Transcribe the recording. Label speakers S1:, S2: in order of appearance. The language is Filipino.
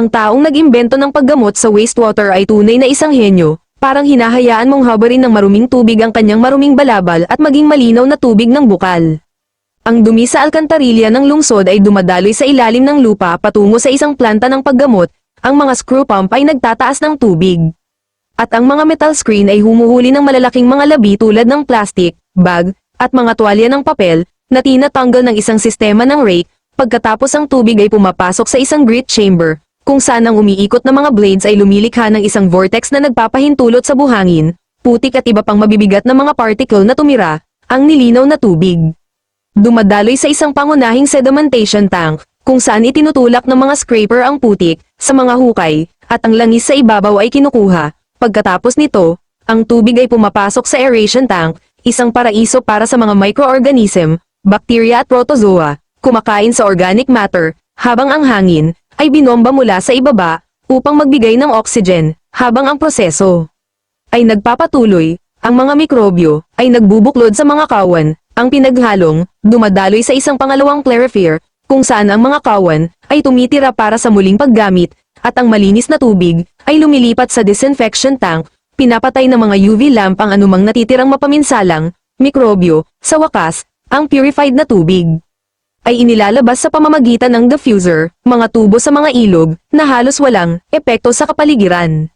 S1: Ang taong nag-imbento ng paggamot sa wastewater ay tunay na isang henyo, parang hinahayaan mong habarin ng maruming tubig ang kanyang maruming balabal at maging malinaw na tubig ng bukal. Ang dumi sa alkantarilya ng lungsod ay dumadaloy sa ilalim ng lupa patungo sa isang planta ng paggamot, ang mga screw pump ay nagtataas ng tubig. At ang mga metal screen ay humuhuli ng malalaking mga labi tulad ng plastic, bag, at mga tuwalya ng papel, na tinatanggal ng isang sistema ng rake, pagkatapos ang tubig ay pumapasok sa isang grit chamber, kung saan ang umiikot na mga blades ay lumilikha ng isang vortex na nagpapahintulot sa buhangin, putik at iba pang mabibigat na mga particle na tumira, ang nilinaw na tubig. Dumadaloy sa isang pangunahing sedimentation tank, kung saan itinutulak ng mga scraper ang putik, sa mga hukay, at ang langis sa ibabaw ay kinukuha. Pagkatapos nito, ang tubig ay pumapasok sa aeration tank, isang paraiso para sa mga microorganism, bacteria at protozoa, kumakain sa organic matter, habang ang hangin ay binomba mula sa ibaba upang magbigay ng oxygen, habang ang proseso ay nagpapatuloy, ang mga mikrobyo ay nagbubuklod sa mga kawan, ang pinaghalong, dumadaloy sa isang pangalawang clarifier, kung saan ang mga kawan ay tumitira para sa muling paggamit, at ang malinis na tubig ay lumilipat sa disinfection tank, pinapatay ng mga UV lamp ang anumang natitirang mapaminsalang mikrobyo. Sa wakas, ang purified na tubig ay inilalabas sa pamamagitan ng diffuser, mga tubo sa mga ilog, na halos walang epekto sa kapaligiran.